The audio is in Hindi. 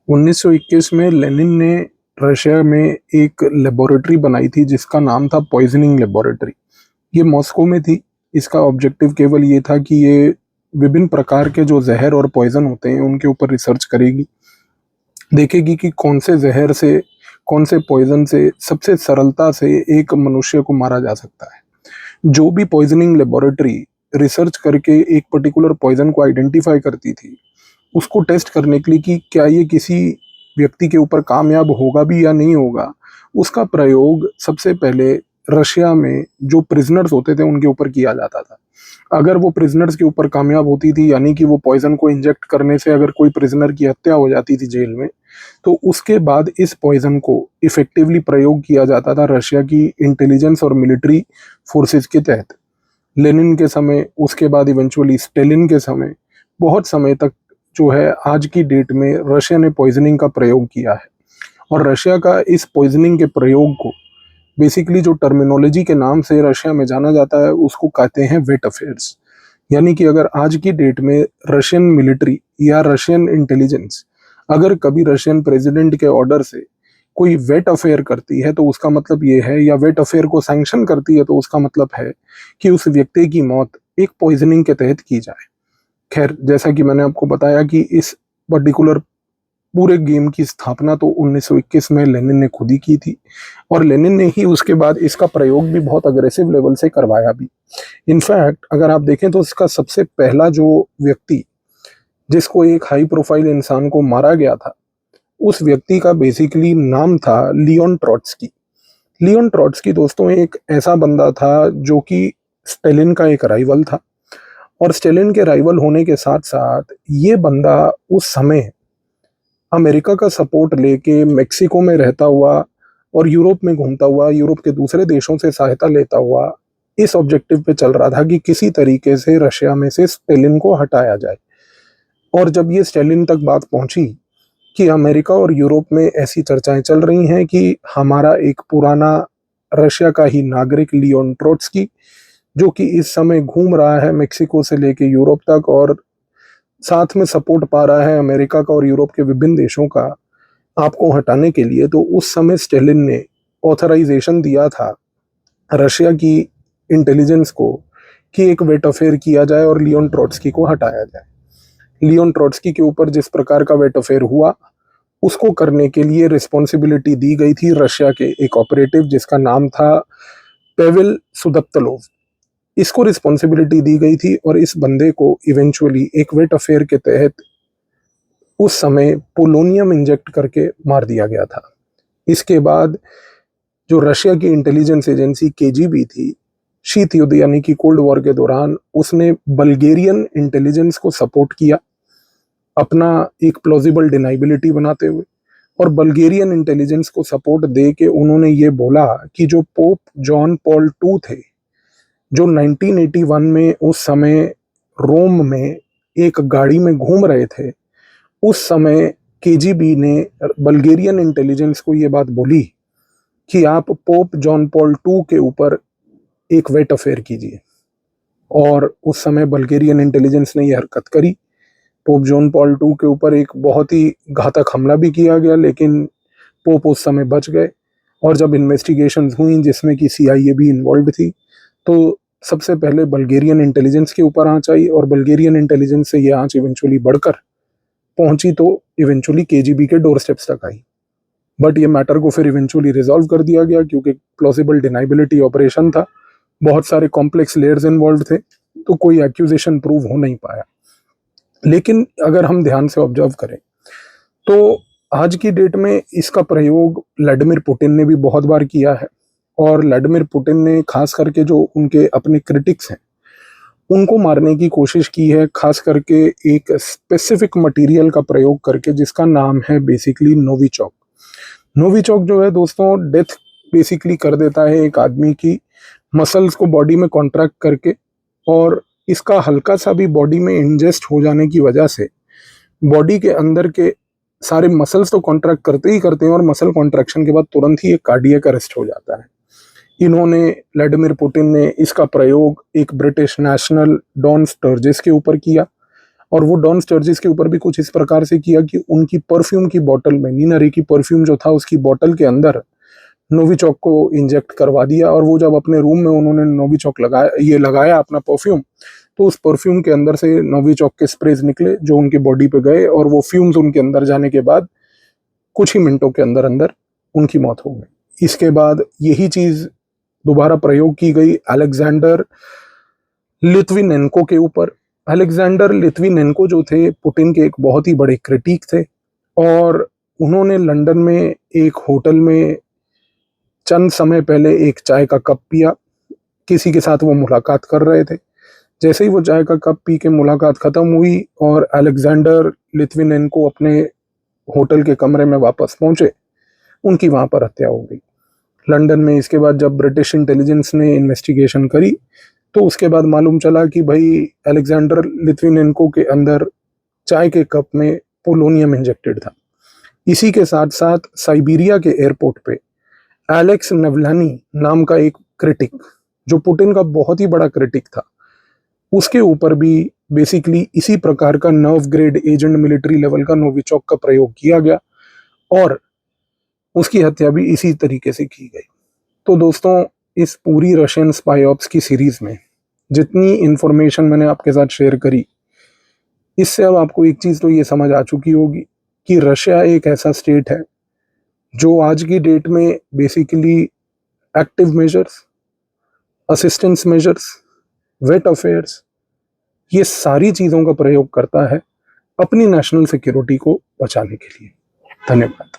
1921 में लेनिन ने रशिया में एक लेबोरेटरी बनाई थी जिसका नाम था पॉइजनिंग लेबोरेटरी। ये मॉस्को में थी। इसका ऑब्जेक्टिव केवल ये था कि ये विभिन्न प्रकार के जो जहर और पॉइजन होते हैं उनके ऊपर रिसर्च करेगी, देखेगी कि कौन से जहर से, कौन से पॉइजन से सबसे सरलता से एक मनुष्य को मारा जा सकता है। जो भी पॉइजनिंग लेबोरेटरी रिसर्च करके एक पर्टिकुलर पॉइजन को आइडेंटिफाई करती थी, उसको टेस्ट करने के लिए कि क्या ये किसी व्यक्ति के ऊपर कामयाब होगा भी या नहीं होगा, उसका प्रयोग सबसे पहले रशिया में जो प्रिजनर्स होते थे उनके ऊपर किया जाता था। अगर वो प्रिजनर्स के ऊपर कामयाब होती थी, यानी कि वो पॉइजन को इंजेक्ट करने से अगर कोई प्रिजनर की हत्या हो जाती थी जेल में, तो उसके बाद इस पॉइजन को इफेक्टिवली प्रयोग किया जाता था रशिया की इंटेलिजेंस और मिलिट्री फोर्सेस के तहत। लेनिन के समय, उसके बाद इवेंचुअली स्टेलिन के समय, बहुत समय तक जो है आज की डेट में रशिया ने पॉइजनिंग का प्रयोग किया है। और रशिया का इस पॉइजनिंग के प्रयोग को बेसिकली जो टर्मिनोलॉजी के नाम से रशिया में जाना जाता है उसको कहते हैं वेट अफेयर्स। यानी कि अगर आज की डेट में रशियन मिलिट्री या रशियन इंटेलिजेंस अगर कभी रशियन प्रेसिडेंट के ऑर्डर से कोई वेट अफेयर करती है तो उसका मतलब ये है, या वेट अफेयर को सैंक्शन करती है तो उसका मतलब है कि उस व्यक्ति की मौत एक पॉइजनिंग के तहत की जाए। खैर, जैसा कि मैंने आपको बताया कि इस पर्टिकुलर पूरे गेम की स्थापना तो 1921 में लेनिन ने खुद ही की थी, और लेनिन ने ही उसके बाद इसका प्रयोग भी बहुत अग्रेसिव लेवल से करवाया भी। इनफैक्ट अगर आप देखें तो इसका सबसे पहला जो व्यक्ति जिसको एक हाई प्रोफाइल इंसान को मारा गया था, उस व्यक्ति का बेसिकली नाम था लियोन ट्रॉट्स्की। लियोन ट्रॉट्स्की दोस्तों एक ऐसा बंदा था जो कि स्टेलिन का एक राइवल था, और स्टेलिन के राइवल होने के साथ साथ ये बंदा उस समय अमेरिका का सपोर्ट लेके मेक्सिको में रहता हुआ और यूरोप में घूमता हुआ, यूरोप के दूसरे देशों से सहायता लेता हुआ इस ऑब्जेक्टिव पे चल रहा था कि किसी तरीके से रशिया में से स्टेलिन को हटाया जाए। और जब ये स्टेलिन तक बात पहुंची कि अमेरिका और यूरोप में ऐसी चर्चाएं चल रही हैं कि हमारा एक पुराना रशिया का ही नागरिक लियोन ट्रोट्स्की, जो कि इस समय घूम रहा है मेक्सिको से लेके यूरोप तक और साथ में सपोर्ट पा रहा है अमेरिका का और यूरोप के विभिन्न देशों का, आपको हटाने के लिए, तो उस समय स्टेलिन ने ऑथराइजेशन दिया था रशिया की इंटेलिजेंस को कि एक वेट अफेयर किया जाए और लियोन ट्रोट्स्की को हटाया जाए। लियोन ट्रोट्स्की के ऊपर जिस प्रकार का वेट अफेयर हुआ, उसको करने के लिए रिस्पॉन्सिबिलिटी दी गई थी रशिया के एक ऑपरेटिव जिसका नाम था पेविल सुदप्तलोव। इसको रिस्पॉन्सिबिलिटी दी गई थी और इस बंदे को इवेंचुअली एक वेट अफेयर के तहत उस समय पोलोनियम इंजेक्ट करके मार दिया गया था। इसके बाद जो रशिया की इंटेलिजेंस एजेंसी केजीबी थी, शीत युद्ध यानी कि कोल्ड वॉर के दौरान उसने बल्गेरियन इंटेलिजेंस को सपोर्ट किया अपना एक प्लॉजिबल डिनाइबिलिटी बनाते हुए, और बल्गेरियन इंटेलिजेंस को सपोर्ट दे के उन्होंने ये बोला कि जो पोप जॉन पॉल टू थे, जो 1981 में उस समय रोम में एक गाड़ी में घूम रहे थे, उस समय केजीबी ने बल्गेरियन इंटेलिजेंस को ये बात बोली कि आप पोप जॉन पॉल टू के ऊपर एक वेट अफेयर कीजिए। और उस समय बल्गेरियन इंटेलिजेंस ने यह हरकत करी। पोप जॉन पॉल टू के ऊपर एक बहुत ही घातक हमला भी किया गया, लेकिन पोप उस समय बच गए। और जब इन्वेस्टिगेशंस हुई जिसमें कि सीआईए भी इन्वॉल्व थी, तो सबसे पहले बल्गेरियन इंटेलिजेंस के ऊपर आंच आई, और बल्गेरियन इंटेलिजेंस से यह आंच इवेंचुअली बढ़कर पहुंची तो इवेंचुअली केजीबी के डोर स्टेप्स तक आई। बट ये मैटर को फिर इवेंचुअली रिजॉल्व कर दिया गया क्योंकि प्लॉजिबल डिनाइबिलिटी ऑपरेशन था, बहुत सारे कॉम्प्लेक्स लेयर्स इन्वॉल्व थे, तो कोई एक्यूजेशन प्रूव हो नहीं पाया। लेकिन अगर हम ध्यान से ऑब्जर्व करें तो आज की डेट में इसका प्रयोग व्लादिमीर पुतिन ने भी बहुत बार किया है, और व्लादिमीर पुतिन ने खास करके जो उनके अपने क्रिटिक्स हैं उनको मारने की कोशिश की है, खास करके एक स्पेसिफिक मटेरियल का प्रयोग करके जिसका नाम है बेसिकली नोविचॉक। नोविचॉक जो है दोस्तों, डेथ बेसिकली कर देता है एक आदमी की मसल्स को बॉडी में कॉन्ट्रैक्ट करके, और इसका हल्का सा भी बॉडी में इंजेस्ट हो जाने की वजह से बॉडी के अंदर के सारे मसल्स तो कॉन्ट्रैक्ट करते ही करते हैं, और मसल कॉन्ट्रैक्शन के बाद तुरंत ही एक कार्डियक अरेस्ट हो जाता है। इन्होंने, व्लादिमीर पुतिन ने इसका प्रयोग एक ब्रिटिश नेशनल डॉन स्टर्जिस के ऊपर किया, और वो डॉन स्टर्जिस के ऊपर भी कुछ इस प्रकार से किया कि उनकी परफ्यूम की बोतल में, नीना रे की परफ्यूम जो था उसकी बोतल के अंदर नोविचॉक को इंजेक्ट करवा दिया, और वो जब अपने रूम में उन्होंने नोविचॉक लगाया अपना परफ्यूम, तो उस परफ्यूम के अंदर से नोविचॉक के स्प्रेज निकले जो उनकी बॉडी पे गए, और वो फ्यूम्स उनके अंदर जाने के बाद कुछ ही मिनटों के अंदर अंदर उनकी मौत हो गई। इसके बाद यही चीज दोबारा प्रयोग की गई अलेक्जेंडर लित्विनेंको के ऊपर। अलेक्जेंडर लित्विनेंको जो थे पुतिन के एक बहुत ही बड़े क्रिटिक थे, और उन्होंने लंदन में एक होटल में चंद समय पहले एक चाय का कप पिया। किसी के साथ वो मुलाकात कर रहे थे। जैसे ही वो चाय का कप पी के मुलाकात खत्म हुई और अलेक्जेंडर लित्विनेंको अपने होटल के कमरे में वापस पहुंचे, उनकी वहां पर हत्या हो गई लंदन में। इसके बाद जब ब्रिटिश इंटेलिजेंस ने इन्वेस्टिगेशन करी, तो उसके बाद मालूम चला कि भाई अलेक्जेंडर लिथुयनेंको के अंदर चाय के कप में पोलोनियम इंजेक्टेड था। इसी के साथ साथ साइबेरिया के एयरपोर्ट पे एलेक्स नवलानी नाम का एक क्रिटिक, जो पुतिन का बहुत ही बड़ा क्रिटिक था, उसके ऊपर भी बेसिकली इसी प्रकार का nerve grade agent military level का नोविचॉक का प्रयोग किया गया, और उसकी हत्या भी इसी तरीके से की गई। तो दोस्तों, इस पूरी रशियन स्पाई ऑप्स की सीरीज में जितनी इंफॉर्मेशन मैंने आपके साथ शेयर करी, इससे अब आपको एक चीज तो ये समझ आ चुकी होगी कि रशिया एक ऐसा स्टेट है जो आज की डेट में basically active measures, assistance measures, weight affairs, ये सारी चीजों का प्रयोग करता है अपनी नेशनल सिक्योरिटी को बचाने के लिए। धन्यवाद।